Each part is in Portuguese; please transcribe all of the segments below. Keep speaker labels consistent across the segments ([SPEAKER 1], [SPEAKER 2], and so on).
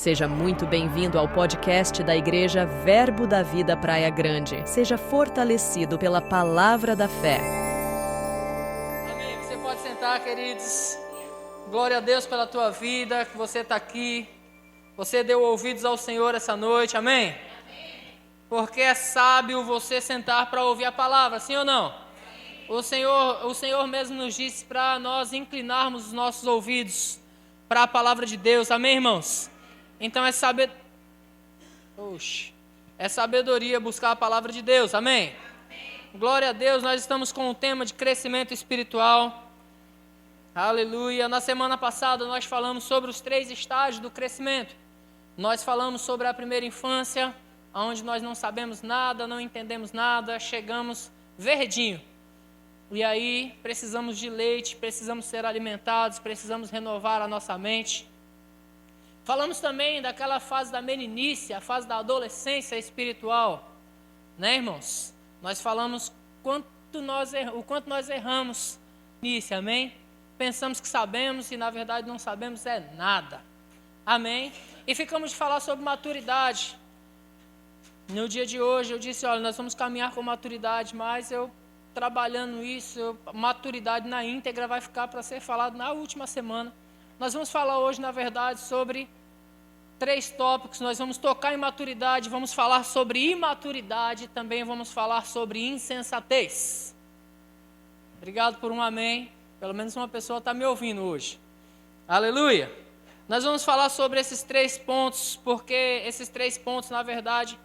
[SPEAKER 1] Seja muito bem-vindo ao podcast da Igreja Verbo da Vida Praia Grande. Seja fortalecido pela palavra da fé.
[SPEAKER 2] Amém. Você pode sentar, queridos. Glória a Deus pela tua vida, que você está aqui. Você deu ouvidos ao Senhor essa noite, amém? Amém. Porque é sábio você sentar para ouvir a palavra, sim ou não? Sim. O Senhor mesmo nos disse para nós inclinarmos os nossos ouvidos para a palavra de Deus, amém, irmãos? Então é sabedoria buscar a palavra de Deus, amém? Amém? Glória a Deus, nós estamos com o tema de crescimento espiritual, aleluia. Na semana passada nós falamos sobre os 3 estágios do crescimento. Nós falamos sobre a primeira infância, onde nós não sabemos nada, não entendemos nada, chegamos verdinho. E aí precisamos de leite, precisamos ser alimentados, precisamos renovar a nossa mente. Falamos também daquela fase da meninice, a fase da adolescência espiritual, né, irmãos? Nós falamos o quanto nós erramos nisso, amém? Pensamos que sabemos e na verdade não sabemos é nada, amém? E ficamos de falar sobre maturidade. No dia de hoje eu disse, olha, nós vamos caminhar com maturidade, mas eu trabalhando isso, maturidade na íntegra vai ficar para ser falado na última semana. Nós vamos falar hoje, na verdade, sobre 3 tópicos. Nós vamos tocar em maturidade, vamos falar sobre imaturidade, também vamos falar sobre insensatez. Obrigado por um amém. Pelo menos uma pessoa está me ouvindo hoje. Aleluia. Nós vamos falar sobre esses 3 pontos, porque esses 3 pontos, na verdade,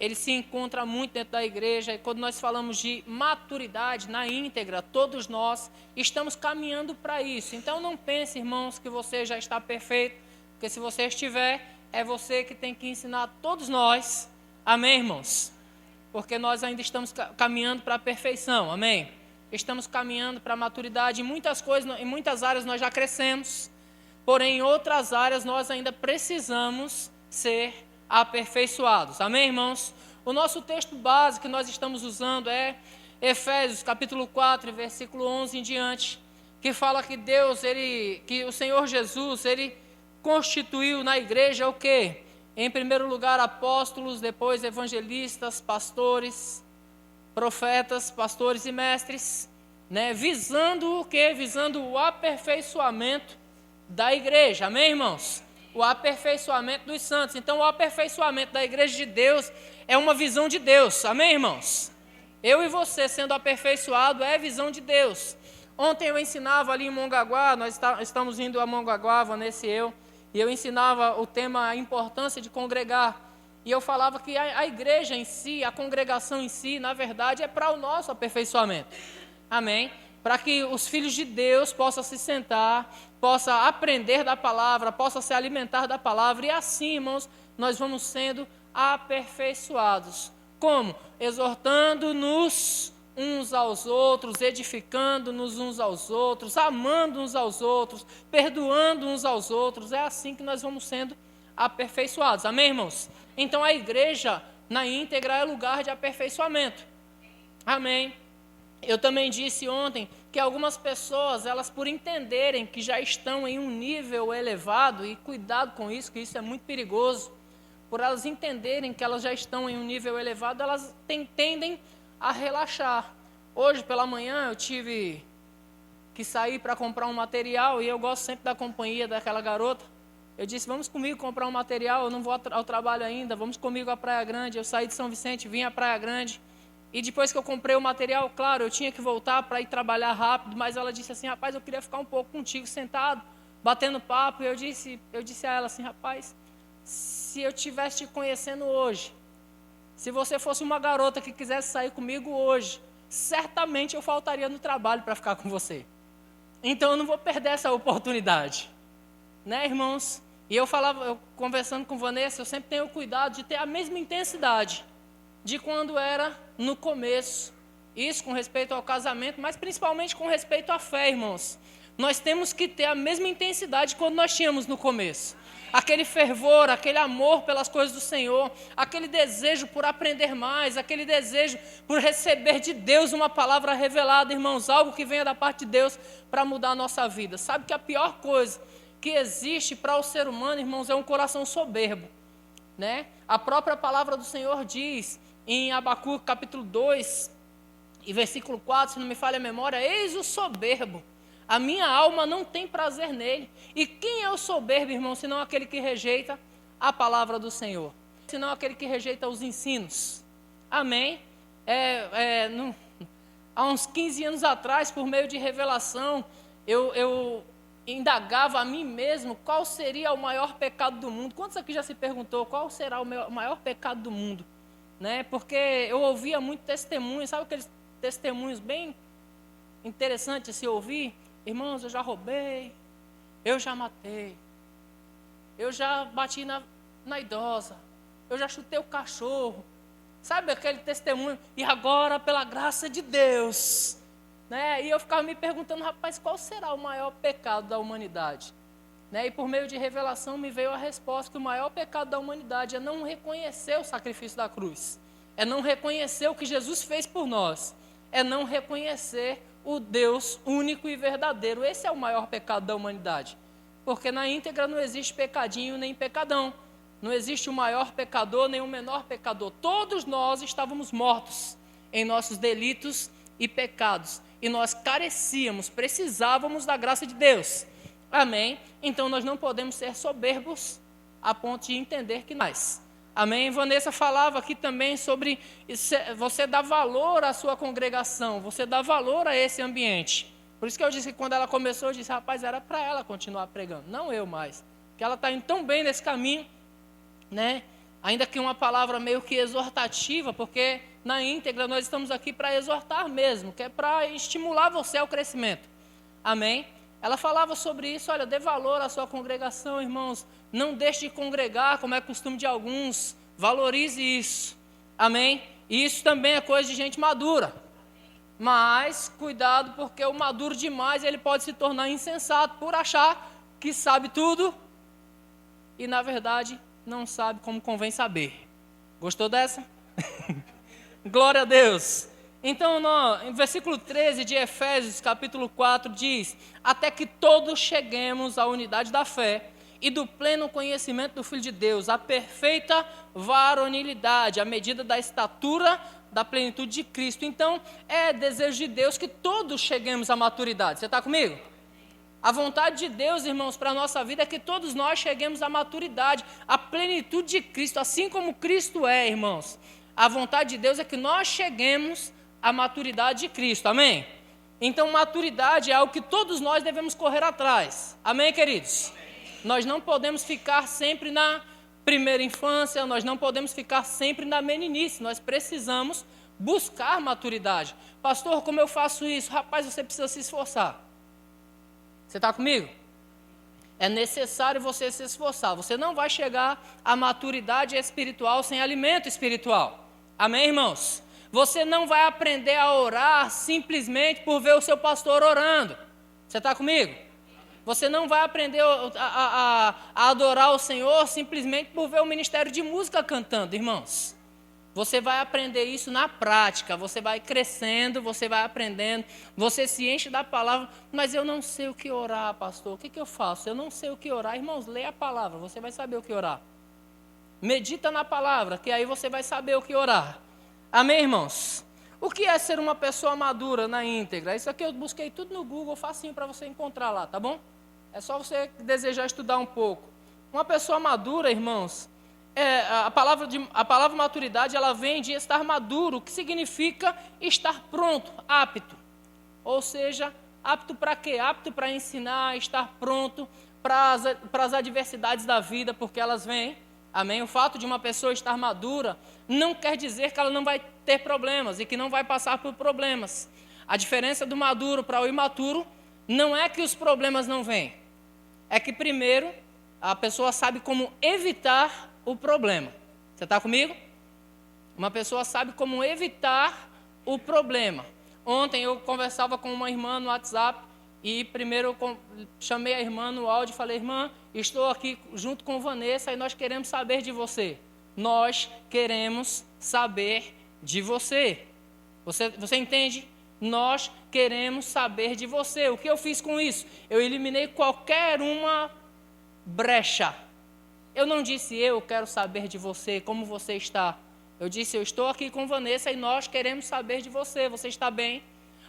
[SPEAKER 2] eles se encontram muito dentro da igreja. E quando nós falamos de maturidade na íntegra, todos nós estamos caminhando para isso. Então não pense, irmãos, que você já está perfeito, porque se você estiver, é você que tem que ensinar todos nós, amém, irmãos? Porque nós ainda estamos caminhando para a perfeição, amém? Estamos caminhando para a maturidade. Em muitas coisas, em muitas áreas nós já crescemos, porém em outras áreas nós ainda precisamos ser aperfeiçoados, amém, irmãos? O nosso texto base que nós estamos usando é Efésios capítulo 4, versículo 11 em diante, que fala que que o Senhor Jesus, Ele constituiu na igreja o quê? Em primeiro lugar apóstolos, depois evangelistas, pastores, profetas, pastores e mestres, né? Visando o quê? Visando o aperfeiçoamento da igreja, amém, irmãos? O aperfeiçoamento dos santos. Então, o aperfeiçoamento da igreja de Deus é uma visão de Deus. Amém, irmãos? Eu e você sendo aperfeiçoado é visão de Deus. Ontem eu ensinava ali em Mongaguá, nós estamos indo a Mongaguá, Vanessa e eu ensinava o tema, a importância de congregar. E eu falava que a igreja em si, a congregação em si, na verdade, é para o nosso aperfeiçoamento. Amém? Para que os filhos de Deus possam se sentar, possam aprender da palavra, possam se alimentar da palavra, e assim, irmãos, nós vamos sendo aperfeiçoados. Como? Exortando-nos uns aos outros, edificando-nos uns aos outros, amando uns aos outros, perdoando uns aos outros. É assim que nós vamos sendo aperfeiçoados. Amém, irmãos? Então a igreja na íntegra é lugar de aperfeiçoamento. Amém? Eu também disse ontem que algumas pessoas, elas por entenderem que já estão em um nível elevado, e cuidado com isso, que isso é muito perigoso, por elas entenderem que elas já estão em um nível elevado, elas tendem a relaxar. Hoje pela manhã eu tive que sair para comprar um material, e eu gosto sempre da companhia daquela garota. Eu disse, vamos comigo comprar um material, eu não vou ao trabalho ainda, vamos comigo à Praia Grande. Eu saí de São Vicente, vim à Praia Grande. E depois que eu comprei o material, claro, eu tinha que voltar para ir trabalhar rápido, mas ela disse assim, rapaz, eu queria ficar um pouco contigo sentado, batendo papo. E eu disse a ela assim, rapaz, se eu estivesse te conhecendo hoje, se você fosse uma garota que quisesse sair comigo hoje, certamente eu faltaria no trabalho para ficar com você. Então eu não vou perder essa oportunidade. Né, irmãos? E eu conversando com Vanessa, eu sempre tenho cuidado de ter a mesma intensidade de quando era no começo. Isso com respeito ao casamento, mas principalmente com respeito à fé, irmãos. Nós temos que ter a mesma intensidade quando nós tínhamos no começo. Aquele fervor, aquele amor pelas coisas do Senhor, aquele desejo por aprender mais, aquele desejo por receber de Deus uma palavra revelada, irmãos, algo que venha da parte de Deus para mudar a nossa vida. Sabe que a pior coisa que existe para o ser humano, irmãos, é um coração soberbo, né? A própria palavra do Senhor diz em Abacuque capítulo 2 e versículo 4, se não me falha a memória: eis o soberbo, a minha alma não tem prazer nele. E quem é o soberbo, irmão, senão aquele que rejeita a palavra do Senhor, senão aquele que rejeita os ensinos. Amém? Há uns 15 anos atrás, por meio de revelação, eu indagava a mim mesmo qual seria o maior pecado do mundo. Quantos aqui já se perguntou qual será o maior pecado do mundo? Né? Porque eu ouvia muito testemunho, sabe aqueles testemunhos bem interessantes de se ouvir? Irmãos, eu já roubei, eu já matei, eu já bati na idosa, eu já chutei o cachorro. Sabe aquele testemunho? E agora, pela graça de Deus, né? E eu ficava me perguntando: rapaz, qual será o maior pecado da humanidade? Né? E por meio de revelação me veio a resposta que o maior pecado da humanidade é não reconhecer o sacrifício da cruz, é não reconhecer o que Jesus fez por nós, é não reconhecer o Deus único e verdadeiro. Esse é o maior pecado da humanidade, porque na íntegra não existe pecadinho nem pecadão. Não existe o maior pecador nem o menor pecador. Todos nós estávamos mortos em nossos delitos e pecados. E nós carecíamos, precisávamos da graça de Deus. Amém? Então nós não podemos ser soberbos a ponto de entender que nós. Amém? Vanessa falava aqui também sobre você dar valor à sua congregação, você dá valor a esse ambiente. Por isso que eu disse que quando ela começou, eu disse: rapaz, era para ela continuar pregando, não eu mais. Porque ela está indo tão bem nesse caminho, né? Ainda que uma palavra meio que exortativa, porque na íntegra nós estamos aqui para exortar mesmo, que é para estimular você ao crescimento. Amém? Ela falava sobre isso: olha, dê valor à sua congregação, irmãos, não deixe de congregar, como é costume de alguns, valorize isso. Amém? E isso também é coisa de gente madura. Mas cuidado, porque o maduro demais, ele pode se tornar insensato por achar que sabe tudo e na verdade não sabe como convém saber. Gostou dessa? Glória a Deus. Então, em versículo 13 de Efésios, capítulo 4, diz: até que todos cheguemos à unidade da fé e do pleno conhecimento do Filho de Deus, à perfeita varonilidade, à medida da estatura da plenitude de Cristo. Então, é desejo de Deus que todos cheguemos à maturidade. Você está comigo? A vontade de Deus, irmãos, para a nossa vida é que todos nós cheguemos à maturidade, à plenitude de Cristo, assim como Cristo é, irmãos. A vontade de Deus é que nós cheguemos à maturidade de Cristo, amém? Então, maturidade é algo que todos nós devemos correr atrás, amém, queridos? Nós não podemos ficar sempre na primeira infância, nós não podemos ficar sempre na meninice, nós precisamos buscar maturidade. Pastor, como eu faço isso? Rapaz, você precisa se esforçar. Você está comigo? É necessário você se esforçar. Você não vai chegar à maturidade espiritual sem alimento espiritual. Amém, irmãos? Você não vai aprender a orar simplesmente por ver o seu pastor orando. Você está comigo? Você não vai aprender a adorar o Senhor simplesmente por ver o ministério de música cantando, irmãos. Você vai aprender isso na prática, você vai crescendo, você vai aprendendo, você se enche da palavra. Mas eu não sei o que orar, pastor, o que eu faço? Eu não sei o que orar. Irmãos, leia a palavra, você vai saber o que orar. Medita na palavra, que aí você vai saber o que orar. Amém, irmãos? O que é ser uma pessoa madura na íntegra? Isso aqui eu busquei tudo no Google, facinho para você encontrar lá, tá bom? É só você desejar estudar um pouco. Uma pessoa madura, irmãos, a palavra maturidade, ela vem de estar maduro, que significa estar pronto, apto. Ou seja, apto para quê? Apto para ensinar, estar pronto para as adversidades da vida, porque elas vêm. Amém? O fato de uma pessoa estar madura não quer dizer que ela não vai ter problemas e que não vai passar por problemas. A diferença do maduro para o imaturo não é que os problemas não vêm. É que primeiro a pessoa sabe como evitar o problema. Você está comigo? Uma pessoa sabe como evitar o problema. Ontem eu conversava com uma irmã no WhatsApp e primeiro eu chamei a irmã no áudio e falei: irmã, estou aqui junto com Vanessa e nós queremos saber de você. Nós queremos saber de você. Você entende? Nós queremos saber de você. O que eu fiz com isso? Eu eliminei qualquer uma brecha. Eu não disse eu quero saber de você, como você está. Eu disse eu estou aqui com Vanessa e nós queremos saber de você. Você está bem?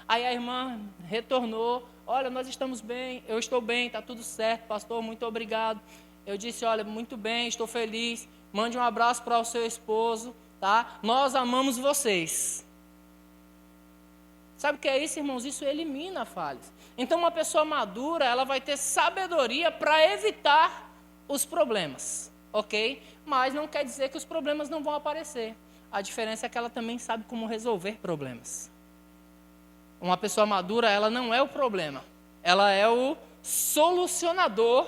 [SPEAKER 2] Aí a irmã retornou, olha, nós estamos bem, eu estou bem, está tudo certo, pastor, muito obrigado. Eu disse, olha, muito bem, estou feliz, mande um abraço para o seu esposo, tá? Nós amamos vocês. Sabe o que é isso, irmãos? Isso elimina falhas. Então uma pessoa madura, ela vai ter sabedoria para evitar os problemas, ok? Mas não quer dizer que os problemas não vão aparecer. A diferença é que ela também sabe como resolver problemas. Uma pessoa madura, ela não é o problema. Ela é o solucionador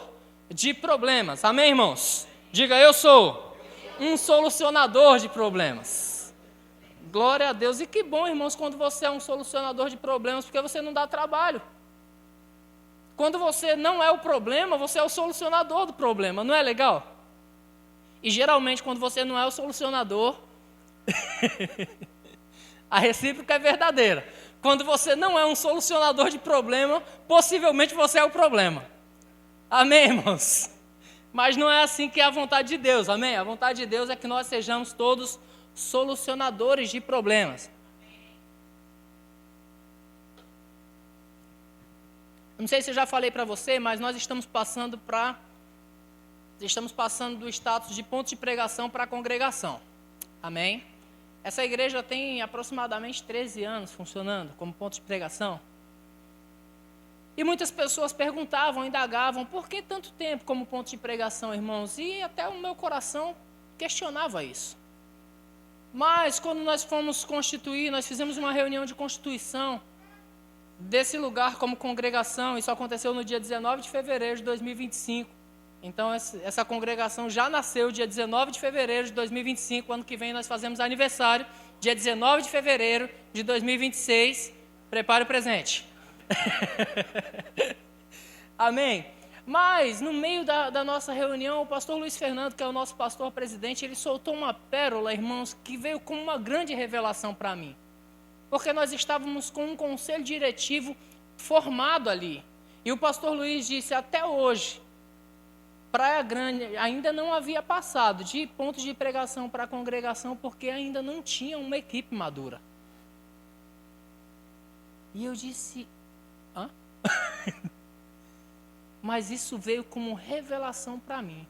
[SPEAKER 2] de problemas. Amém, irmãos? Diga, eu sou um solucionador de problemas. Glória a Deus. E que bom, irmãos, quando você é um solucionador de problemas, porque você não dá trabalho. Quando você não é o problema, você é o solucionador do problema. Não é legal? E geralmente, quando você não é o solucionador, a recíproca é verdadeira. Quando você não é um solucionador de problema, possivelmente você é o problema. Amém, irmãos? Mas não é assim que é a vontade de Deus, amém? A vontade de Deus é que nós sejamos todos solucionadores de problemas. Não sei se eu já falei para você, mas nós estamos passando do status de ponto de pregação para a congregação. Amém? Essa igreja tem aproximadamente 13 anos funcionando como ponto de pregação. E muitas pessoas perguntavam, indagavam, por que tanto tempo como ponto de pregação, irmãos? E até o meu coração questionava isso. Mas quando nós fomos constituir, nós fizemos uma reunião de constituição desse lugar como congregação. Isso aconteceu no dia 19 de fevereiro de 2025. Então, essa congregação já nasceu dia 19 de fevereiro de 2025. Ano que vem nós fazemos aniversário, dia 19 de fevereiro de 2026. Prepare o presente. Amém? Mas, no meio da nossa reunião, o pastor Luiz Fernando, que é o nosso pastor presidente, ele soltou uma pérola, irmãos, que veio como uma grande revelação para mim. Porque nós estávamos com um conselho diretivo formado ali. E o pastor Luiz disse, até hoje, Praia Grande ainda não havia passado de ponto de pregação para a congregação, porque ainda não tinha uma equipe madura. E eu disse, hã? Mas isso veio como revelação para mim.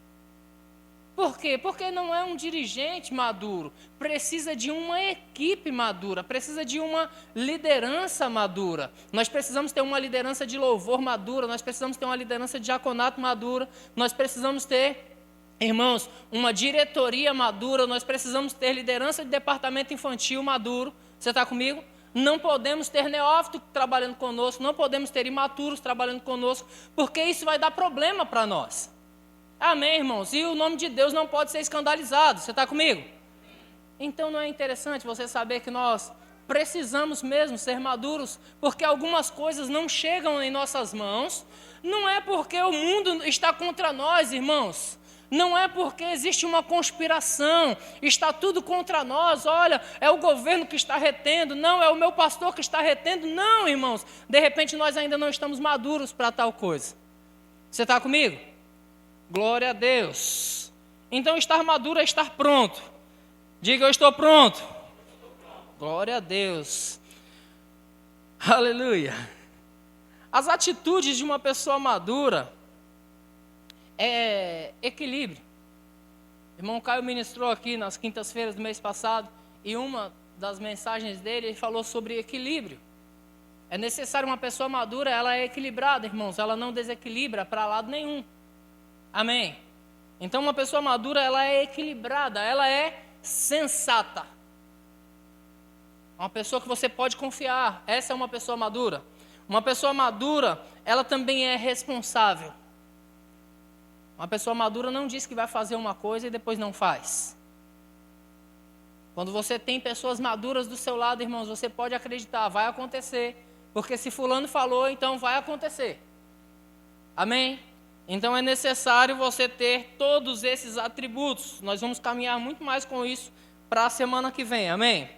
[SPEAKER 2] Por quê? Porque não é um dirigente maduro, precisa de uma equipe madura, precisa de uma liderança madura. Nós precisamos ter uma liderança de louvor madura, nós precisamos ter uma liderança de diaconato madura, nós precisamos ter, irmãos, uma diretoria madura, nós precisamos ter liderança de departamento infantil maduro. Você está comigo? Não podemos ter neófito trabalhando conosco, não podemos ter imaturos trabalhando conosco, porque isso vai dar problema para nós. Amém, irmãos? E o nome de Deus não pode ser escandalizado. Você está comigo? Então não é interessante você saber que nós precisamos mesmo ser maduros, porque algumas coisas não chegam em nossas mãos. Não é porque o mundo está contra nós, irmãos. Não é porque existe uma conspiração, está tudo contra nós. Olha, é o governo que está retendo. Não, é o meu pastor que está retendo. Não, irmãos. De repente nós ainda não estamos maduros para tal coisa. Você está comigo? Glória a Deus. Então estar maduro é estar pronto. Diga, eu estou pronto. Glória a Deus. Aleluia. As atitudes de uma pessoa madura é equilíbrio. O irmão Caio ministrou aqui nas quintas-feiras do mês passado, e uma das mensagens dele, ele falou sobre equilíbrio. É necessário uma pessoa madura, ela é equilibrada, irmãos, ela não desequilibra para lado nenhum. Amém? Então uma pessoa madura, ela é equilibrada, ela é sensata. Uma pessoa que você pode confiar, essa é uma pessoa madura. Uma pessoa madura, ela também é responsável. Uma pessoa madura não diz que vai fazer uma coisa e depois não faz. Quando você tem pessoas maduras do seu lado, irmãos, você pode acreditar, vai acontecer. Porque se fulano falou, então vai acontecer. Amém? Então é necessário você ter todos esses atributos. Nós vamos caminhar muito mais com isso para a semana que vem, amém?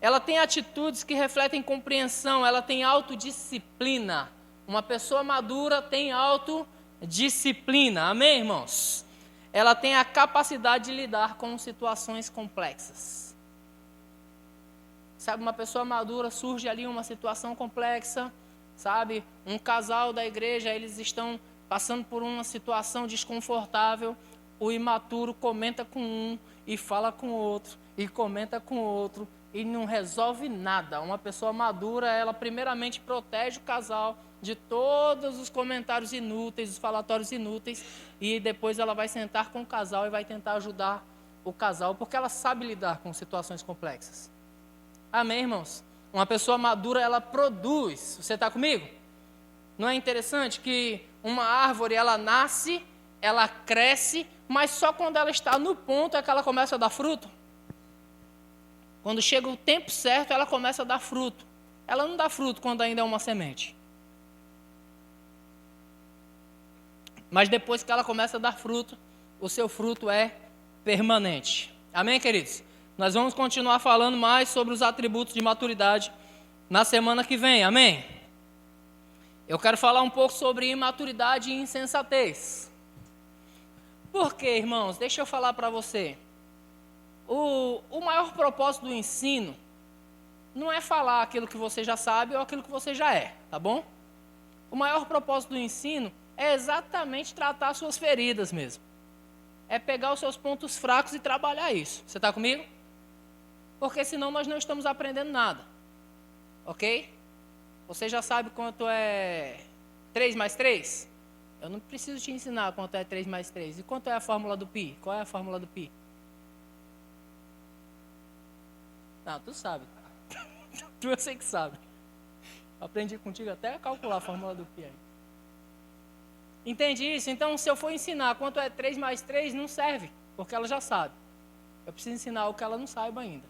[SPEAKER 2] Ela tem atitudes que refletem compreensão, ela tem autodisciplina. Uma pessoa madura tem autodisciplina. disciplina. Amém, irmãos? Ela tem a capacidade de lidar com situações complexas. Sabe, uma pessoa madura, surge ali uma situação complexa, sabe? Um casal da igreja, eles estão passando por uma situação desconfortável. O imaturo comenta com um e fala com o outro, e comenta com o outro, e não resolve nada. Uma pessoa madura, ela primeiramente protege o casal de todos os comentários inúteis, os falatórios inúteis, e depois ela vai sentar com o casal e vai tentar ajudar o casal, porque ela sabe lidar com situações complexas. Amém, irmãos? Uma pessoa madura, ela produz. Você está comigo? Não é interessante que uma árvore, ela nasce, ela cresce, mas só quando ela está no ponto é que ela começa a dar fruto? Quando chega o tempo certo, ela começa a dar fruto. Ela não dá fruto quando ainda é uma semente. Mas depois que ela começa a dar fruto, o seu fruto é permanente. Amém, queridos? Nós vamos continuar falando mais sobre os atributos de maturidade na semana que vem. Amém? Eu quero falar um pouco sobre imaturidade e insensatez. Por quê, irmãos? Deixa eu falar para você. O maior propósito do ensino não é falar aquilo que você já sabe ou aquilo que você já é, tá bom? O maior propósito do ensino é exatamente tratar suas feridas mesmo. É pegar os seus pontos fracos e trabalhar isso. Você está comigo? Porque senão nós não estamos aprendendo nada. Ok? Você já sabe quanto é 3 mais 3? Eu não preciso te ensinar quanto é 3 mais 3. E quanto é a fórmula do π? Qual é a fórmula do π? Não, tu sabe. Tu eu sei que sabe. Aprendi contigo até a calcular a fórmula do π aí. Entende isso? Então, se eu for ensinar quanto é 3 mais 3, não serve, porque ela já sabe. Eu preciso ensinar algo que ela não saiba ainda.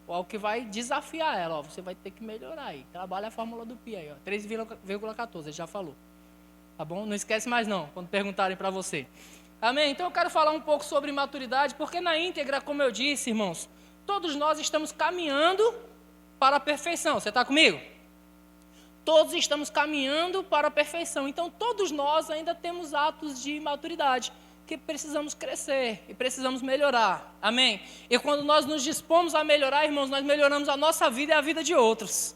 [SPEAKER 2] Ou algo que vai desafiar ela. Ó, você vai ter que melhorar aí. Trabalha a fórmula do π aí. 3,14, ele já falou. Tá bom? Não esquece mais não, quando perguntarem para você. Amém? Então eu quero falar um pouco sobre maturidade, porque na íntegra, como eu disse, irmãos, todos nós estamos caminhando para a perfeição. Você está comigo? Todos estamos caminhando para a perfeição. Então todos nós ainda temos atos de maturidade que precisamos crescer e precisamos melhorar. Amém? E quando nós nos dispomos a melhorar, irmãos, nós melhoramos a nossa vida e a vida de outros.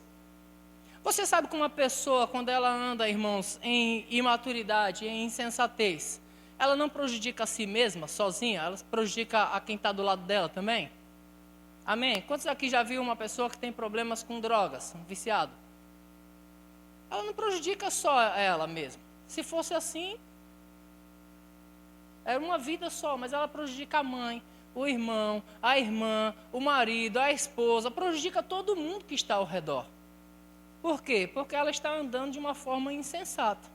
[SPEAKER 2] Você sabe que uma pessoa, quando ela anda, irmãos, em imaturidade, em insensatez, ela não prejudica a si mesma, sozinha, ela prejudica a quem está do lado dela também? Amém? Quantos aqui já viu uma pessoa que tem problemas com drogas, um viciado? Ela não prejudica só ela mesma. Se fosse assim, era uma vida só, mas ela prejudica a mãe, o irmão, a irmã, o marido, a esposa, prejudica todo mundo que está ao redor. Por quê? Porque ela está andando de uma forma insensata.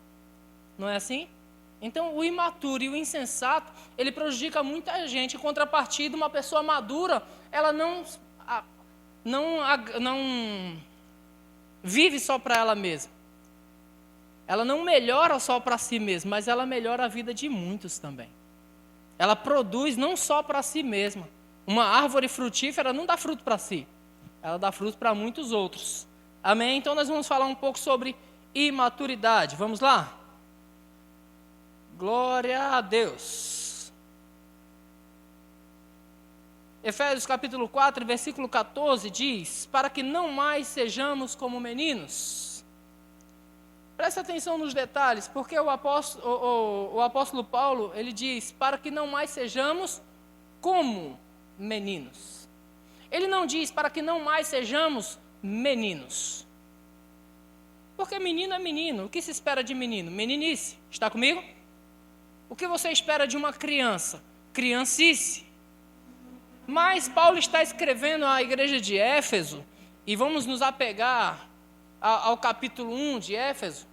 [SPEAKER 2] Não é assim? Então, o imaturo e o insensato, ele prejudica muita gente. Em contrapartida, uma pessoa madura, ela não vive só para ela mesma. Ela não melhora só para si mesma, mas ela melhora a vida de muitos também. Ela produz não só para si mesma. Uma árvore frutífera não dá fruto para si. Ela dá fruto para muitos outros. Amém? Então nós vamos falar um pouco sobre imaturidade. Vamos lá? Glória a Deus. Efésios capítulo 4, versículo 14 diz: para que não mais sejamos como meninos. Presta atenção nos detalhes, porque o apóstolo Paulo, ele diz, para que não mais sejamos como meninos. Ele não diz para que não mais sejamos meninos. Porque menino é menino. O que se espera de menino? Meninice. Está comigo? O que você espera de uma criança? Criancice. Mas Paulo está escrevendo à igreja de Éfeso, e vamos nos apegar ao capítulo 1 de Éfeso,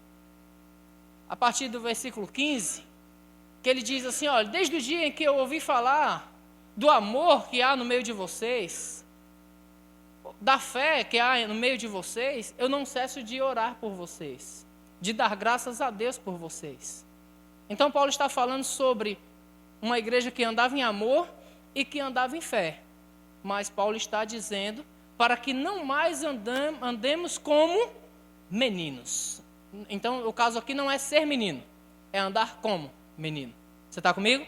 [SPEAKER 2] a partir do versículo 15, que ele diz assim, olha, desde o dia em que eu ouvi falar do amor que há no meio de vocês, da fé que há no meio de vocês, eu não cesso de orar por vocês, de dar graças a Deus por vocês. Então Paulo está falando sobre uma igreja que andava em amor e que andava em fé. Mas Paulo está dizendo para que não mais andemos como meninos. Então o caso aqui não é ser menino, é andar como? menino. Você está comigo?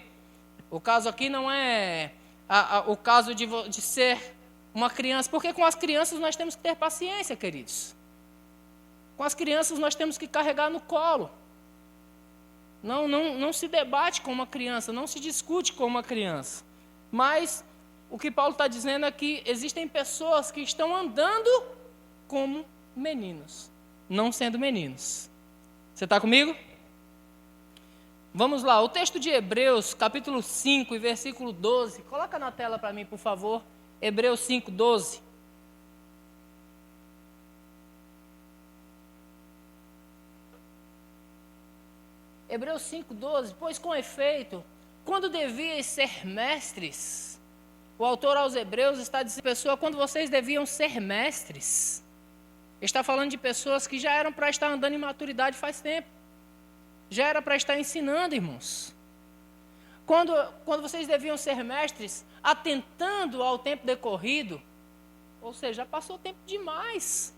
[SPEAKER 2] O caso aqui não é o caso de ser uma criança, porque com as crianças nós temos que ter paciência, queridos. Com as crianças nós temos que carregar no colo. Não se debate com uma criança, não se discute com uma criança. Mas o que Paulo está dizendo é que existem pessoas que estão andando como meninos, não sendo meninos. Você está comigo? Vamos lá, o texto de Hebreus, capítulo 5 e versículo 12. Coloca na tela para mim, por favor. Hebreus 5, 12. Hebreus 5, 12. Pois com efeito, quando devíeis ser mestres, o autor aos Hebreus está dizendo, pessoa, quando vocês deviam ser mestres, está falando de pessoas que já eram para estar andando em maturidade faz tempo. Já era para estar ensinando, irmãos. Quando vocês deviam ser mestres, atentando ao tempo decorrido, ou seja, já passou tempo demais.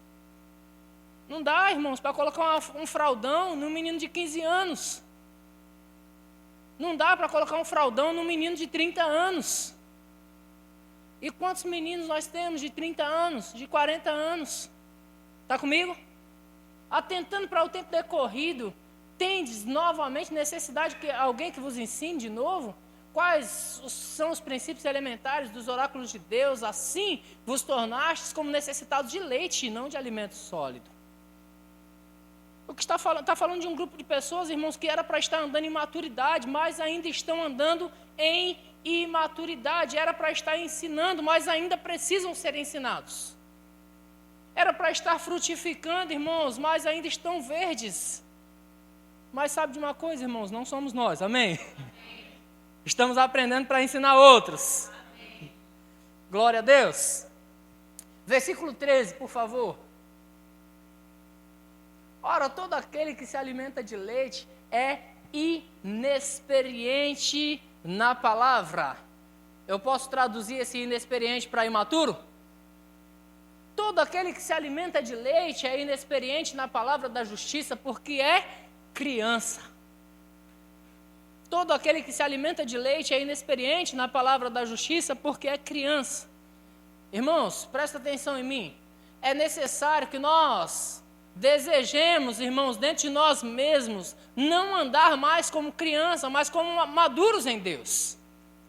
[SPEAKER 2] Não dá, irmãos, para colocar um fraldão num menino de 15 anos. Não dá para colocar um fraldão num menino de 30 anos. E quantos meninos nós temos de 30 anos, de 40 anos? Está comigo? Atentando para o tempo decorrido, tendes novamente necessidade de alguém que vos ensine de novo? Quais são os princípios elementares dos oráculos de Deus? Assim vos tornastes como necessitados de leite e não de alimento sólido. O que está falando de um grupo de pessoas, irmãos, que era para estar andando em maturidade, mas ainda estão andando em imaturidade. Era para estar ensinando, mas ainda precisam ser ensinados. Era para estar frutificando, irmãos, mas ainda estão verdes. Mas sabe de uma coisa, irmãos? Não somos nós, amém? Estamos aprendendo para ensinar outros. Amém. Glória a Deus. Versículo 13, por favor. Ora, todo aquele que se alimenta de leite é inexperiente na palavra. Eu posso traduzir esse inexperiente para imaturo? Todo aquele que se alimenta de leite é inexperiente na palavra da justiça, porque é criança. Todo aquele que se alimenta de leite é inexperiente na palavra da justiça, porque é criança. Irmãos, presta atenção em mim. É necessário que nós desejemos, irmãos, dentro de nós mesmos, não andar mais como criança, mas como maduros em Deus.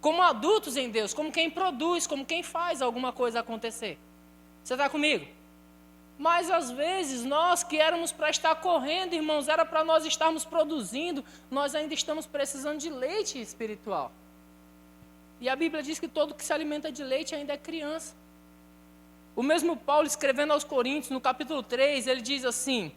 [SPEAKER 2] Como adultos em Deus, como quem produz, como quem faz alguma coisa acontecer. Você está comigo? Mas às vezes nós que éramos para estar correndo, irmãos, era para nós estarmos produzindo, nós ainda estamos precisando de leite espiritual. E a Bíblia diz que todo que se alimenta de leite ainda é criança. O mesmo Paulo escrevendo aos Coríntios, no capítulo 3, ele diz assim,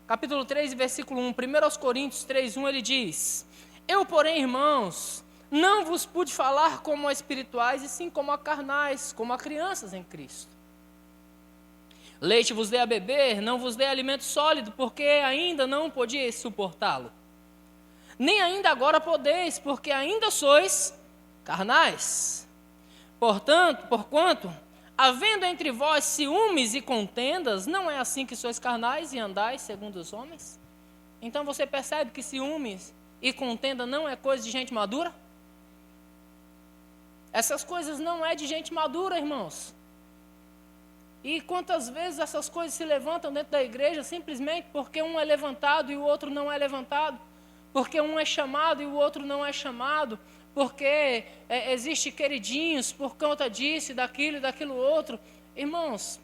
[SPEAKER 2] capítulo 3, versículo 1, 1 aos Coríntios 3, 1, ele diz, eu, porém, irmãos, não vos pude falar como a espirituais, e sim como a carnais, como a crianças em Cristo. Leite vos dei a beber, não vos dei alimento sólido, porque ainda não podíeis suportá-lo. Nem ainda agora podeis, porque ainda sois carnais. Porquanto, havendo entre vós ciúmes e contendas, não é assim que sois carnais e andais segundo os homens? Então você percebe que ciúmes e contenda não é coisa de gente madura? Essas coisas não é de gente madura, irmãos. E quantas vezes essas coisas se levantam dentro da igreja simplesmente porque um é levantado e o outro não é levantado, porque um é chamado e o outro não é chamado, porque existe queridinhos por conta disso, daquilo e daquilo outro. Irmãos,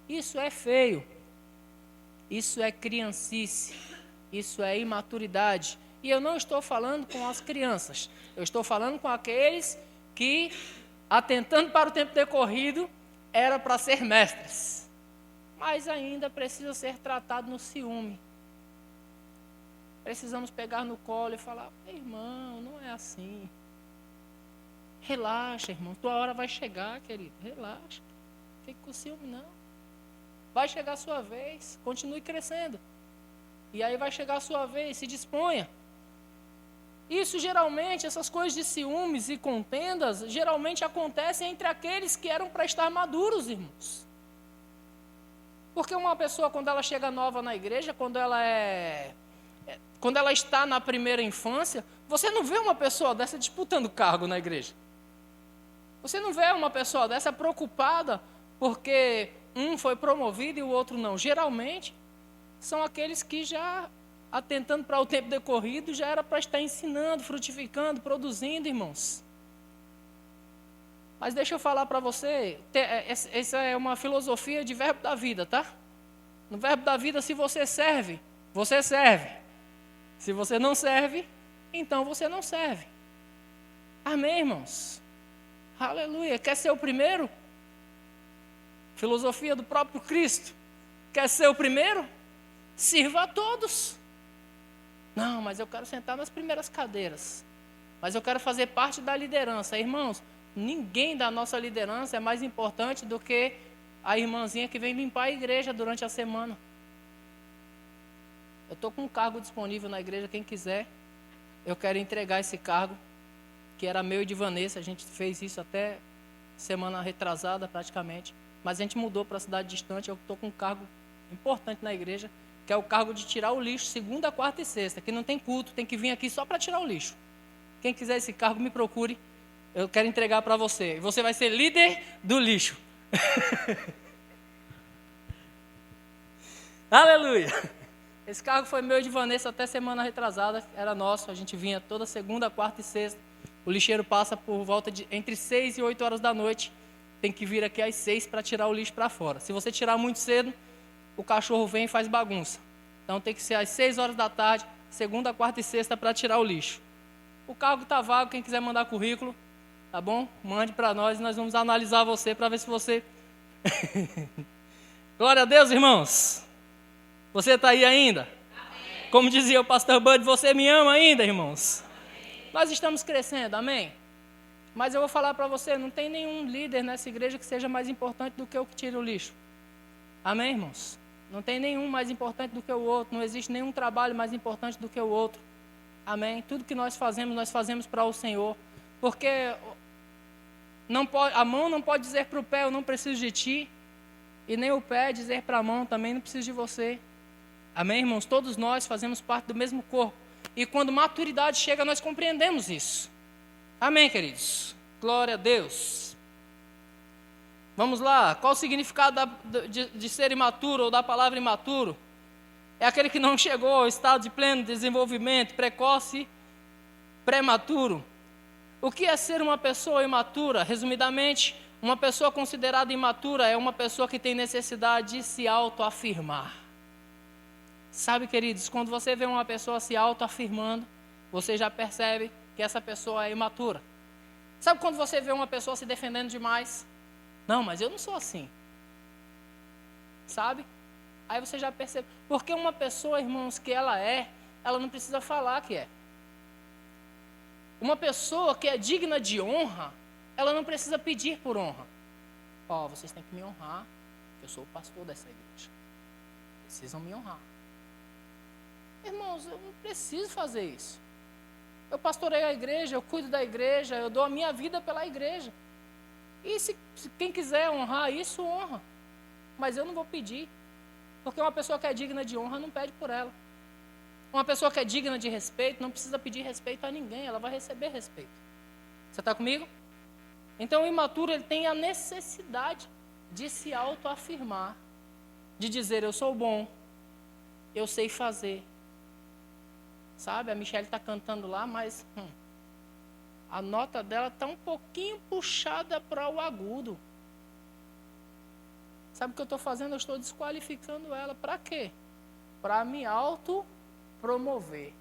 [SPEAKER 2] isso é feio, isso é criancice, isso é imaturidade. E eu não estou falando com as crianças, eu estou falando com aqueles que, atentando para o tempo decorrido, era para ser mestres, mas ainda precisa ser tratado no ciúme. Precisamos pegar no colo e falar, irmão, não é assim. Relaxa, irmão, tua hora vai chegar, querido, relaxa. Fique com ciúme, não. Vai chegar a sua vez, continue crescendo. E aí vai chegar a sua vez, se disponha. Isso geralmente, essas coisas de ciúmes e contendas, geralmente acontecem entre aqueles que eram para estar maduros, irmãos. Porque uma pessoa, quando ela chega nova na igreja, quando ela é quando ela está na primeira infância, você não vê uma pessoa dessa disputando cargo na igreja. Você não vê uma pessoa dessa preocupada porque um foi promovido e o outro não. Geralmente, são aqueles que já, atentando para o tempo decorrido, já era para estar ensinando, frutificando, produzindo, irmãos. Mas deixa eu falar para você, essa é uma filosofia de verbo da vida, tá? No verbo da vida, se você serve, você serve. Se você não serve, então você não serve. Amém, irmãos? Aleluia. Quer ser o primeiro? Filosofia do próprio Cristo. Quer ser o primeiro? Sirva a todos. Não, mas eu quero sentar nas primeiras cadeiras. Mas eu quero fazer parte da liderança. Irmãos, ninguém da nossa liderança é mais importante do que a irmãzinha que vem limpar a igreja durante a semana. Eu estou com um cargo disponível na igreja, quem quiser, eu quero entregar esse cargo, que era meu e de Vanessa. A gente fez isso até semana retrasada praticamente, mas a gente mudou para a cidade distante. Eu estou com um cargo importante na igreja, que é o cargo de tirar o lixo segunda, quarta e sexta, que não tem culto, tem que vir aqui só para tirar o lixo. Quem quiser esse cargo, me procure, eu quero entregar para você. Você vai ser líder do lixo. Aleluia! Esse cargo foi meu e de Vanessa até semana retrasada, era nosso, a gente vinha toda segunda, quarta e sexta. O lixeiro passa por volta de entre 6 e 8 horas da noite, tem que vir aqui às 6 para tirar o lixo para fora. Se você tirar muito cedo, o cachorro vem e faz bagunça. Então tem que ser às 6 horas da tarde, segunda, quarta e sexta, para tirar o lixo. O cargo está vago, quem quiser mandar currículo, tá bom? Mande para nós, nós vamos analisar você para ver se você... Glória a Deus, irmãos! Você está aí ainda? Amém. Como dizia o pastor Bud, você me ama ainda, irmãos? Amém. Nós estamos crescendo, amém? Mas eu vou falar para você, não tem nenhum líder nessa igreja que seja mais importante do que o que tira o lixo. Amém, irmãos? Não tem nenhum mais importante do que o outro, não existe nenhum trabalho mais importante do que o outro. Amém? Tudo que nós fazemos para o Senhor. Porque não pode, a mão não pode dizer para o pé, eu não preciso de ti. E nem o pé dizer para a mão, também não preciso de você. Amém, irmãos? Todos nós fazemos parte do mesmo corpo. E quando maturidade chega, nós compreendemos isso. Amém, queridos? Glória a Deus. Vamos lá. Qual o significado de ser imaturo ou da palavra imaturo? É aquele que não chegou ao estado de pleno desenvolvimento, precoce, prematuro. O que é ser uma pessoa imatura? Resumidamente, uma pessoa considerada imatura é uma pessoa que tem necessidade de se autoafirmar. Sabe, queridos, quando você vê uma pessoa se autoafirmando, você já percebe que essa pessoa é imatura. Sabe quando você vê uma pessoa se defendendo demais? Não, mas eu não sou assim. Sabe? Aí você já percebe. Porque uma pessoa, irmãos, que ela não precisa falar que é. Uma pessoa que é digna de honra, ela não precisa pedir por honra. Ó, vocês têm que me honrar, porque eu sou o pastor dessa igreja. Precisam me honrar. Irmãos, eu não preciso fazer isso. Eu pastoreio a igreja, eu cuido da igreja, eu dou a minha vida pela igreja. E se quem quiser honrar isso, honra. Mas eu não vou pedir. Porque uma pessoa que é digna de honra não pede por ela. Uma pessoa que é digna de respeito não precisa pedir respeito a ninguém, ela vai receber respeito. Você está comigo? Então o imaturo ele tem a necessidade de se autoafirmar, de dizer eu sou bom, eu sei fazer. Sabe, a Michelle está cantando lá, mas a nota dela está um pouquinho puxada para o agudo. Sabe o que eu estou fazendo? Eu estou desqualificando ela. Para quê? Para me autopromover.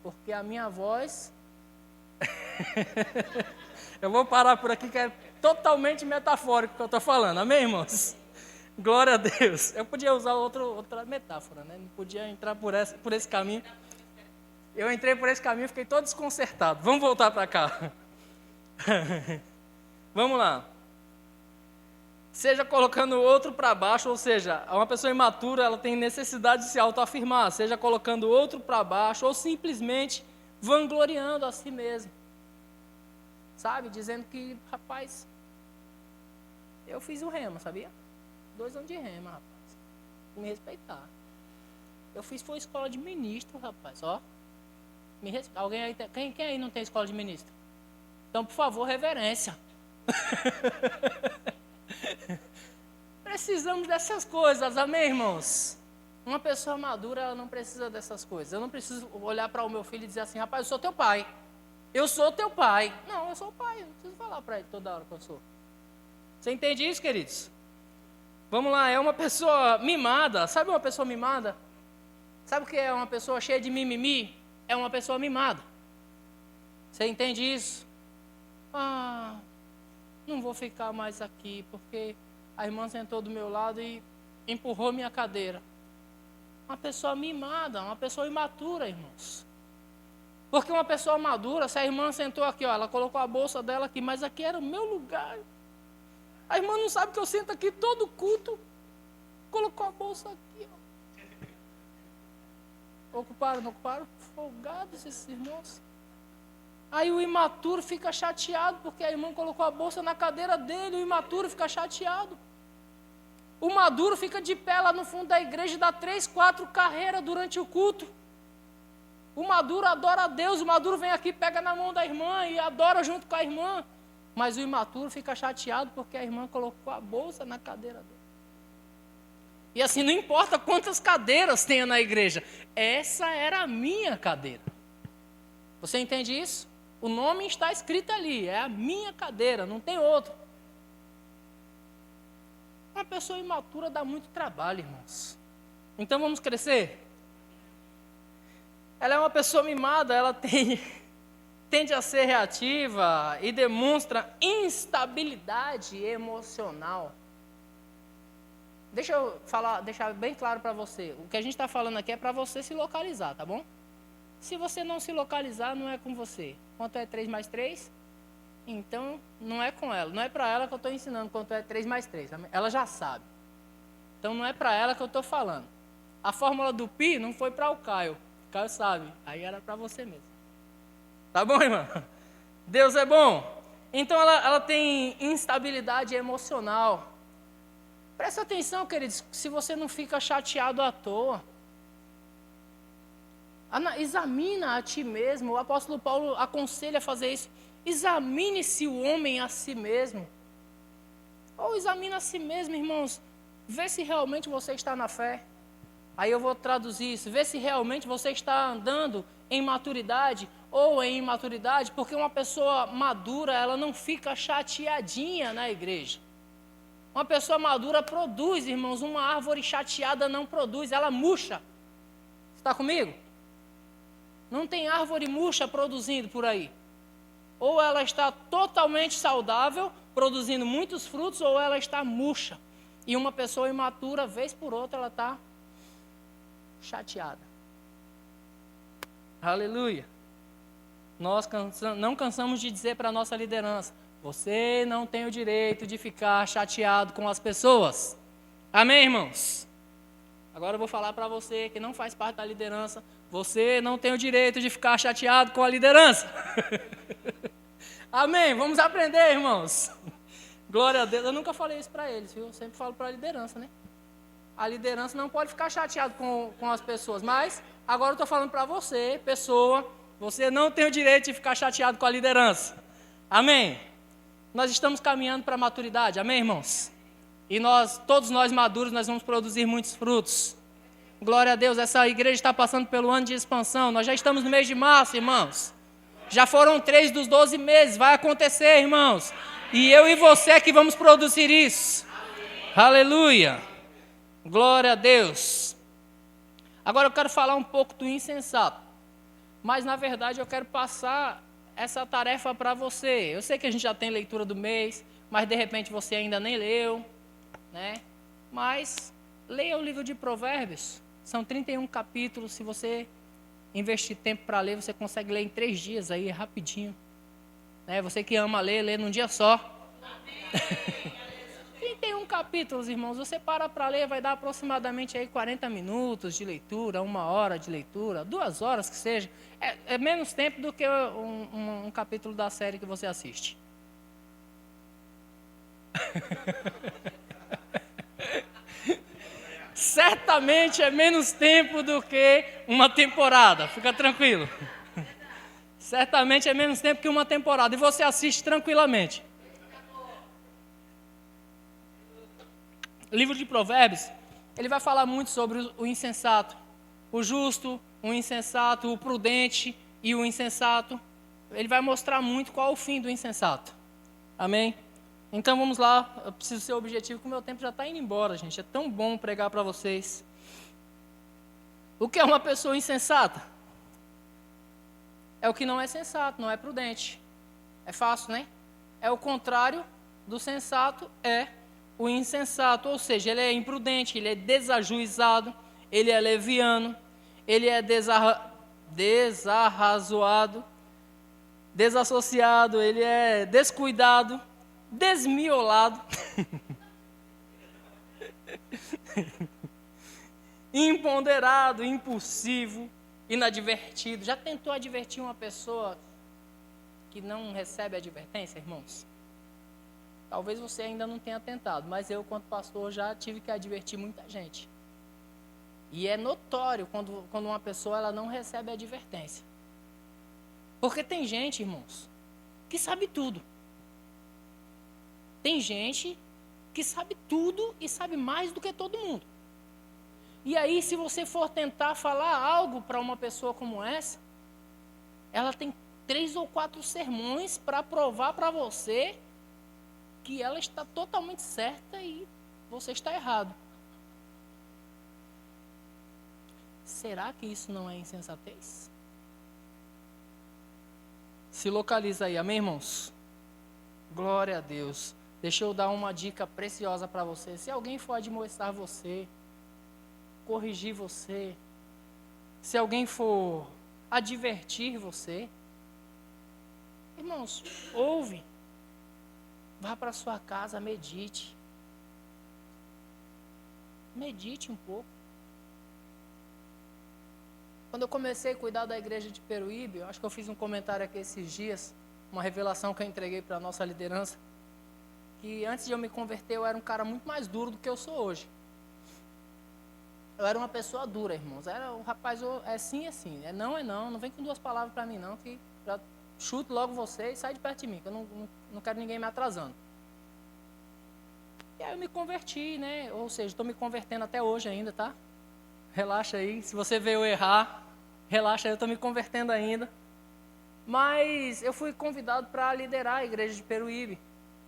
[SPEAKER 2] Porque a minha voz... Eu vou parar por aqui, que é totalmente metafórico que eu estou falando. Amém, irmãos? Glória a Deus. Eu podia usar outra metáfora, né? Não podia entrar por esse caminho. Eu entrei por esse caminho e fiquei todo desconcertado. Vamos voltar para cá. Vamos lá. Seja colocando o outro para baixo, ou seja, uma pessoa imatura, ela tem necessidade de se autoafirmar, seja colocando o outro para baixo, ou simplesmente vangloriando a si mesmo. Sabe, dizendo que, rapaz, eu fiz o rema, sabia? 2 anos de rema, rapaz. Tem que me respeitar. Eu fiz foi escola de ministro, rapaz, ó. Alguém aí quem aí não tem escola de ministro? Então, por favor, reverência. Precisamos dessas coisas, amém, irmãos? Uma pessoa madura, ela não precisa dessas coisas. Eu não preciso olhar para o meu filho e dizer assim, rapaz, eu sou teu pai. Eu sou teu pai. Não, eu sou o pai, eu não preciso falar para ele toda hora que eu sou. Você entende isso, queridos? Vamos lá, é uma pessoa mimada. Sabe uma pessoa mimada? Sabe o que é uma pessoa cheia de mimimi? É uma pessoa mimada. Você entende isso? Ah, não vou ficar mais aqui, porque a irmã sentou do meu lado e empurrou minha cadeira. Uma pessoa mimada, uma pessoa imatura, irmãos. Porque uma pessoa madura, se a irmã sentou aqui, ó, ela colocou a bolsa dela aqui, mas aqui era o meu lugar. A irmã não sabe que eu sento aqui todo culto. Colocou a bolsa aqui, ó. Ocuparam, não ocuparam? Folgados esses irmãos. Aí o imaturo fica chateado, porque a irmã colocou a bolsa na cadeira dele, o imaturo fica chateado. O maduro fica de pé lá no fundo da igreja e dá 3, 4 carreiras durante o culto. O maduro adora a Deus, o maduro vem aqui, pega na mão da irmã e adora junto com a irmã. Mas o imaturo fica chateado porque a irmã colocou a bolsa na cadeira dele. E assim, não importa quantas cadeiras tenha na igreja, essa era a minha cadeira. Você entende isso? O nome está escrito ali, é a minha cadeira, não tem outro. Uma pessoa imatura dá muito trabalho, irmãos. Então vamos crescer? Ela é uma pessoa mimada, ela tende a ser reativa e demonstra instabilidade emocional. Deixa eu deixar bem claro para você. O que a gente está falando aqui é para você se localizar, tá bom? Se você não se localizar, não é com você. Quanto é 3 mais 3? Então, não é com ela. Não é para ela que eu estou ensinando quanto é 3 mais 3. Ela já sabe. Então, não é para ela que eu estou falando. A fórmula do pi não foi para o Caio. O Caio sabe. Aí era para você mesmo. Tá bom, irmã? Deus é bom. Então, ela tem instabilidade emocional. Presta atenção, queridos, se você não fica chateado à toa. Examina a ti mesmo. O apóstolo Paulo aconselha a fazer isso. Examine-se o homem a si mesmo. Ou examina a si mesmo, irmãos. Vê se realmente você está na fé. Aí eu vou traduzir isso. Vê se realmente você está andando em maturidade ou em imaturidade. Porque uma pessoa madura, ela não fica chateadinha na igreja. Uma pessoa madura produz, irmãos. Uma árvore chateada não produz, ela murcha. Está comigo? Não tem árvore murcha produzindo por aí. Ou ela está totalmente saudável, produzindo muitos frutos, ou ela está murcha. E uma pessoa imatura, vez por outra, ela está chateada. Aleluia. Nós não cansamos de dizer para a nossa liderança, você não tem o direito de ficar chateado com as pessoas. Amém, irmãos? Agora eu vou falar para você que não faz parte da liderança, você não tem o direito de ficar chateado com a liderança. Amém? Vamos aprender, irmãos. Glória a Deus. Eu nunca falei isso para eles, viu? Eu sempre falo para a liderança, né? A liderança não pode ficar chateado com as pessoas, mas agora eu estou falando para você, pessoa, você não tem o direito de ficar chateado com a liderança. Amém? Nós estamos caminhando para a maturidade, amém, irmãos? E todos nós maduros, nós vamos produzir muitos frutos. Glória a Deus, essa igreja está passando pelo ano de expansão. Nós já estamos no mês de março, irmãos. Já foram 3 dos 12 meses, vai acontecer, irmãos. E eu e você que vamos produzir isso. Aleluia. Glória a Deus. Agora eu quero falar um pouco do insensato. Mas na verdade eu quero passar essa tarefa para você. Eu sei que a gente já tem leitura do mês, mas de repente você ainda nem leu, né? Mas leia o livro de Provérbios. São 31 capítulos. Se você investir tempo para ler, você consegue ler em 3 dias aí, rapidinho. Né? Você que ama ler, lê num dia só. 31 capítulos, irmãos. Você para ler, vai dar aproximadamente aí 40 minutos de leitura, 1 hora de leitura, 2 horas que seja. É menos tempo do que um capítulo da série que você assiste. certamente é menos tempo do que uma temporada. Fica tranquilo. Certamente é menos tempo que uma temporada. E você assiste tranquilamente. O livro de Provérbios, ele vai falar muito sobre o insensato. O justo, o insensato, o prudente e o insensato. Ele vai mostrar muito qual é o fim do insensato. Amém? Então vamos lá, eu preciso ser objetivo, porque o meu tempo já está indo embora, gente. É tão bom pregar para vocês. O que é uma pessoa insensata? É o que não é sensato, não é prudente. É fácil, né? É o contrário do sensato, é o insensato. Ou seja, ele é imprudente, ele é desajuizado, ele é leviano, ele é desarrazoado, desassociado, ele é descuidado, desmiolado, imponderado, impulsivo, inadvertido. Já tentou advertir uma pessoa que não recebe advertência, irmãos? Talvez você ainda não tenha tentado, mas eu, quanto pastor, já tive que advertir muita gente. E é notório quando uma pessoa ela não recebe advertência. Porque tem gente, irmãos, que sabe tudo. Tem gente que sabe tudo e sabe mais do que todo mundo. E aí, se você for tentar falar algo para uma pessoa como essa, ela tem 3 ou 4 sermões para provar para você que ela está totalmente certa e você está errado. Será que isso não é insensatez? Se localiza aí, amém, irmãos? Glória a Deus. Deixa eu dar uma dica preciosa para você. Se alguém for admoestar você, corrigir você, se alguém for advertir você, irmãos, ouve. Vá para sua casa, medite. Medite um pouco. Quando eu comecei a cuidar da igreja de Peruíbe, eu acho que eu fiz um comentário aqui esses dias, uma revelação que eu entreguei para a nossa liderança, que antes de eu me converter, eu era um cara muito mais duro do que eu sou hoje. Eu era uma pessoa dura, irmãos. Era o rapaz, é sim, é sim. É não, não vem com 2 palavras para mim não, que já chuto logo você e sai de perto de mim, que eu não quero ninguém me atrasando. E aí eu me converti, né? Ou seja, estou me convertendo até hoje ainda, tá? Relaxa aí, se você veio errar, relaxa aí, eu estou me convertendo ainda. Mas eu fui convidado para liderar a igreja de Peruíbe.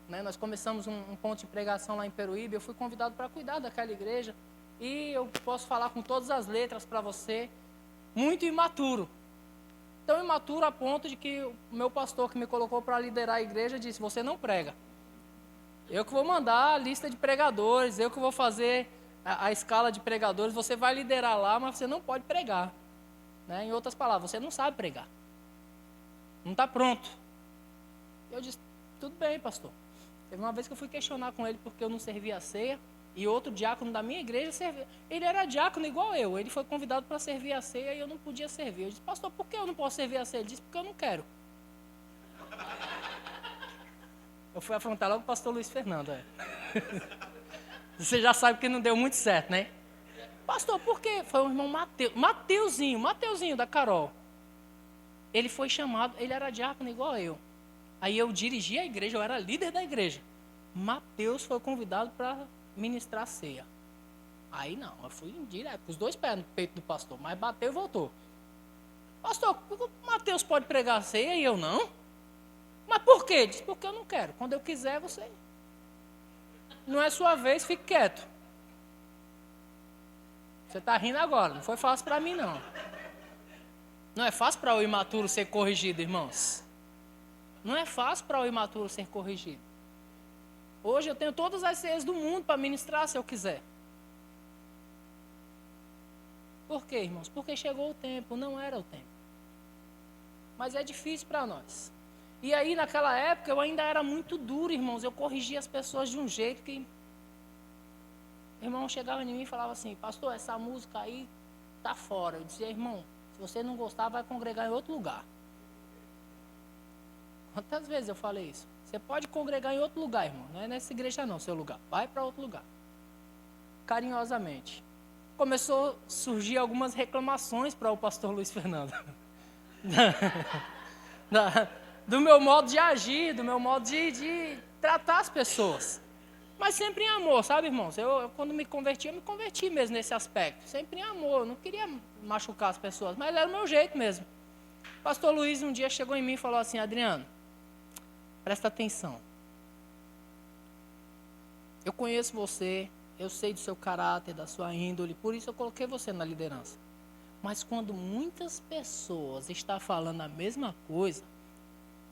[SPEAKER 2] Né? Nós começamos um ponto de pregação lá em Peruíbe, eu fui convidado para cuidar daquela igreja. E eu posso falar com todas as letras para você, muito imaturo. Tão imaturo a ponto de que o meu pastor que me colocou para liderar a igreja disse, você não prega. Eu que vou mandar a lista de pregadores, eu que vou fazer a escala de pregadores, você vai liderar lá, mas você não pode pregar. Né? Em outras palavras, você não sabe pregar. Não está pronto. Eu disse, tudo bem, pastor. Teve uma vez que eu fui questionar com ele porque eu não servia a ceia, e outro diácono da minha igreja servia. Ele era diácono igual eu, ele foi convidado para servir a ceia e eu não podia servir. Eu disse, pastor, por que eu não posso servir a ceia? Ele disse, porque eu não quero. Eu fui afrontar logo o pastor Luiz Fernando. Você já sabe que não deu muito certo, né? Pastor, por quê? Foi o irmão Mateuzinho da Carol. Ele foi chamado, ele era diácono igual eu. Aí eu dirigi a igreja, eu era líder da igreja. Mateus foi convidado para ministrar a ceia. Aí não, eu fui direto, com os 2 pés no peito do pastor, mas bateu e voltou. Pastor, o Mateus pode pregar a ceia e eu não? Mas por quê? Diz, porque eu não quero. Quando eu quiser, você... Não é sua vez, fique quieto. Você está rindo agora, não foi fácil para mim não. Não é fácil para o imaturo ser corrigido, irmãos. Não é fácil para o imaturo ser corrigido. Hoje eu tenho todas as ceias do mundo para ministrar se eu quiser. Por quê, irmãos? Porque chegou o tempo, não era o tempo. Mas é difícil para nós. E aí, naquela época, eu ainda era muito duro, irmãos. Eu corrigia as pessoas de um jeito que... O irmão chegava em mim e falava assim, pastor, essa música aí tá fora. Eu dizia, irmão, se você não gostar, vai congregar em outro lugar. Quantas vezes eu falei isso? Você pode congregar em outro lugar, irmão. Não é nessa igreja não, seu lugar. Vai para outro lugar. Carinhosamente. começou a surgir algumas reclamações para o pastor Luiz Fernando. Do meu modo de agir, do meu modo de tratar as pessoas. Mas sempre em amor, sabe, irmãos? Eu quando me converti mesmo nesse aspecto. Sempre em amor, eu não queria machucar as pessoas, mas era o meu jeito mesmo. O pastor Luiz um dia chegou em mim e falou assim: Adriano, presta atenção. Eu conheço você, eu sei do seu caráter, da sua índole, por isso eu coloquei você na liderança. Mas quando muitas pessoas estão falando a mesma coisa,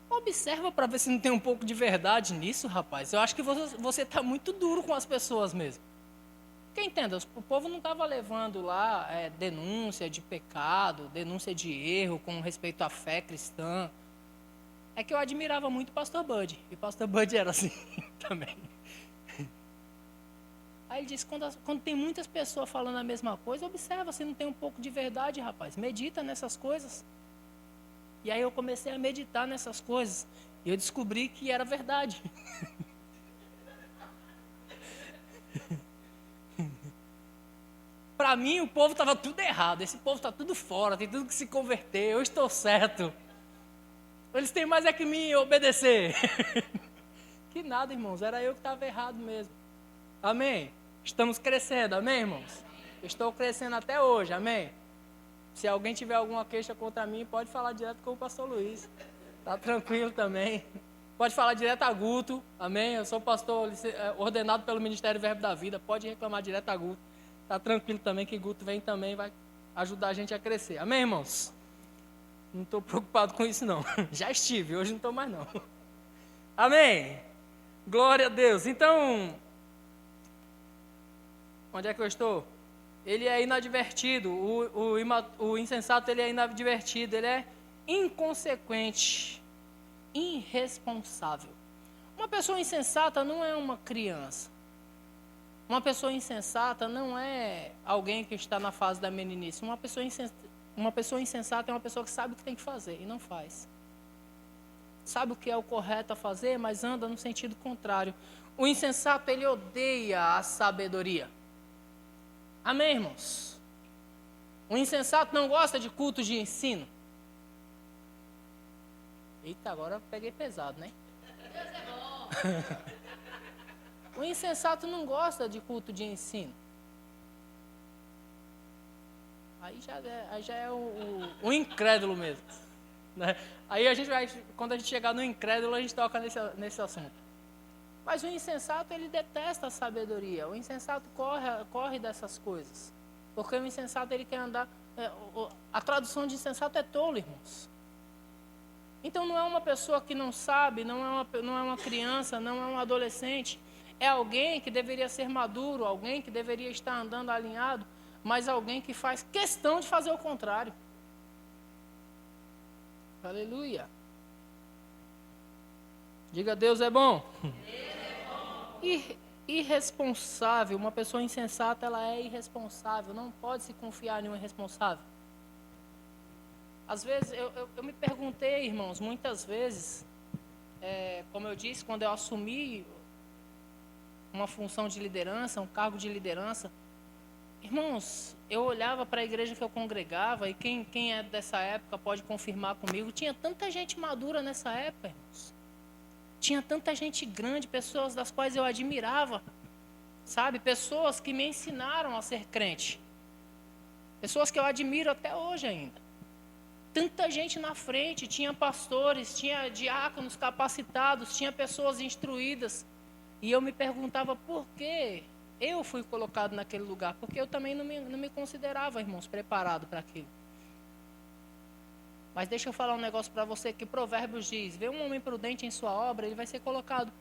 [SPEAKER 2] observa para ver se não tem um pouco de verdade nisso, rapaz. Eu acho que você está muito duro com as pessoas mesmo. Porque entenda, o povo não estava levando lá denúncia de pecado, denúncia de erro com respeito à fé cristã. É que eu admirava muito o pastor Bud, e o pastor Bud era assim também. Aí ele disse, quando tem muitas pessoas falando a mesma coisa, observa se não tem um pouco de verdade, rapaz. Medita nessas coisas. E aí eu comecei a meditar nessas coisas. E eu descobri que era verdade. Para mim, o povo estava tudo errado. Esse povo está tudo fora, tem tudo que se converter. Eu estou certo. Eles têm mais é que me obedecer. Que nada, irmãos. Era eu que estava errado mesmo. Amém? Estamos crescendo, amém, irmãos? Estou crescendo até hoje, amém? Se alguém tiver alguma queixa contra mim, pode falar direto com o pastor Luiz. Tá tranquilo também. Pode falar direto a Guto, amém? Eu sou pastor ordenado pelo Ministério Verbo da Vida. Pode reclamar direto a Guto. Tá tranquilo também que Guto vem também, vai ajudar a gente a crescer. Amém, irmãos? Não estou preocupado com isso, não. Já estive, hoje não estou mais, não. Amém? Glória a Deus. Então, onde é que eu estou? Ele é inadvertido, o insensato ele é inadvertido, ele é inconsequente, irresponsável. Uma pessoa insensata não é uma criança. Uma pessoa insensata não é alguém que está na fase da meninice. Uma pessoa insensata é uma pessoa que sabe o que tem que fazer e não faz. Sabe o que é o correto a fazer, mas anda no sentido contrário. O insensato, ele odeia a sabedoria. Amém, irmãos? O insensato não gosta de culto de ensino. Eita, agora eu peguei pesado, né? Deus é bom. O insensato não gosta de culto de ensino. Aí já é o incrédulo mesmo. Né? Aí a gente vai, quando a gente chegar no incrédulo, a gente toca nesse assunto. Mas o insensato, ele detesta a sabedoria. O insensato corre dessas coisas. Porque o insensato, ele quer andar... a tradução de insensato é tolo, irmãos. Então não é uma pessoa que não sabe, não é uma criança, não é um adolescente. É alguém que deveria ser maduro, alguém que deveria estar andando alinhado, mas alguém que faz questão de fazer o contrário. Aleluia. Diga, Deus é bom. Irresponsável, uma pessoa insensata, ela é irresponsável, não pode se confiar em um irresponsável. Às vezes, eu me perguntei, irmãos, muitas vezes, como eu disse, quando eu assumi uma função de liderança, um cargo de liderança, irmãos, eu olhava para a igreja que eu congregava, e quem é dessa época pode confirmar comigo, tinha tanta gente madura nessa época, irmãos. Tinha tanta gente grande, pessoas das quais eu admirava, sabe? Pessoas que me ensinaram a ser crente. Pessoas que eu admiro até hoje ainda. Tanta gente na frente, tinha pastores, tinha diáconos capacitados, tinha pessoas instruídas. E eu me perguntava por que eu fui colocado naquele lugar. Porque eu também não me considerava, irmãos, preparado para aquilo. Mas deixa eu falar um negócio para você que Provérbios diz, vê um homem prudente em sua obra, ele vai ser colocado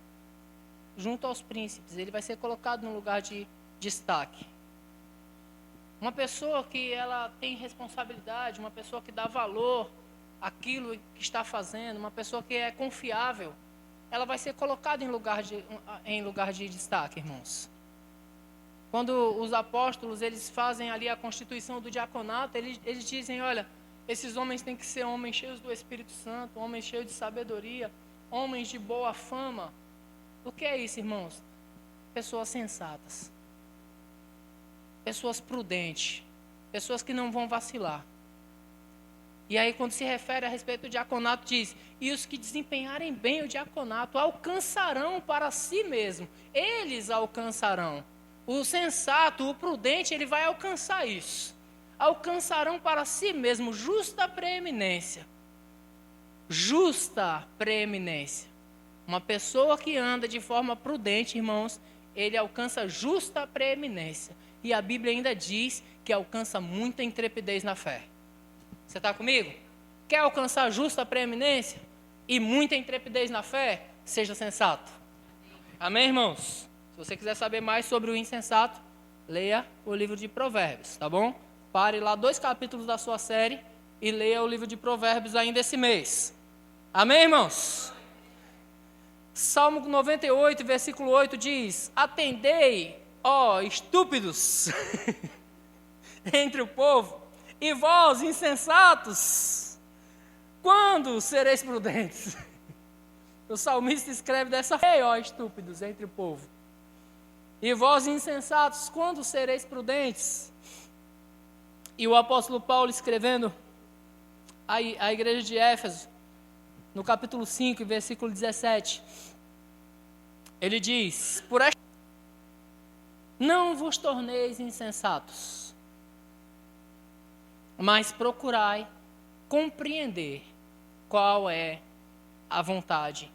[SPEAKER 2] junto aos príncipes, ele vai ser colocado num lugar de destaque. Uma pessoa que ela tem responsabilidade, uma pessoa que dá valor àquilo que está fazendo, uma pessoa que é confiável, ela vai ser colocada em lugar de destaque, irmãos. Quando os apóstolos, eles fazem ali a constituição do diaconato, eles dizem, olha, esses homens têm que ser homens cheios do Espírito Santo, homens cheios de sabedoria, homens de boa fama. O que é isso, irmãos? Pessoas sensatas. pessoas prudentes, pessoas que não vão vacilar. E aí, quando se refere a respeito do diaconato, diz: e os que desempenharem bem o diaconato alcançarão para si mesmo. Eles alcançarão. O sensato, o prudente, ele vai alcançar isso. Alcançarão para si mesmo justa preeminência. Justa preeminência. Uma pessoa que anda de forma prudente, irmãos, ele alcança justa preeminência. E a Bíblia ainda diz que alcança muita intrepidez na fé. Você está comigo? Quer alcançar justa preeminência e muita intrepidez na fé? Seja sensato. Amém, irmãos? Se você quiser saber mais sobre o insensato, leia o livro de Provérbios, tá bom? Pare lá 2 capítulos da sua série e leia o livro de Provérbios ainda esse mês. Amém, irmãos? Salmo 98, versículo 8 diz: atendei, ó estúpidos, entre o povo, e vós, insensatos, quando sereis prudentes? O salmista escreve dessa forma: ó estúpidos, entre o povo. E vós, insensatos, quando sereis prudentes? E o apóstolo Paulo, escrevendo à igreja de Éfeso, no capítulo 5, versículo 17, ele diz: por esta não vos torneis insensatos, mas procurai compreender qual é a vontade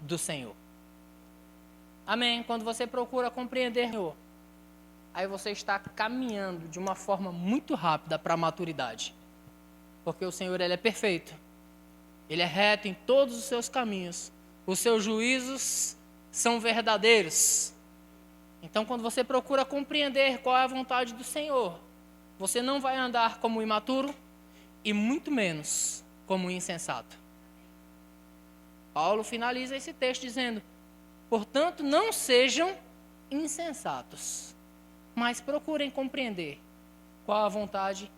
[SPEAKER 2] do Senhor. Amém? Quando você procura compreender o Senhor, aí você está caminhando de uma forma muito rápida para a maturidade. Porque o Senhor, Ele é perfeito. Ele é reto em todos os seus caminhos. Os seus juízos são verdadeiros. Então, quando você procura compreender qual é a vontade do Senhor, você não vai andar como imaturo e muito menos como insensato. Paulo finaliza esse texto dizendo: portanto, não sejam insensatos, mas procurem compreender qual a vontade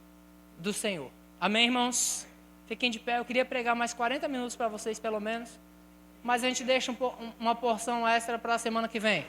[SPEAKER 2] do Senhor. Amém, irmãos? Fiquem de pé. Eu queria pregar mais 40 minutos para vocês, pelo menos, mas a gente deixa uma porção extra para a semana que vem.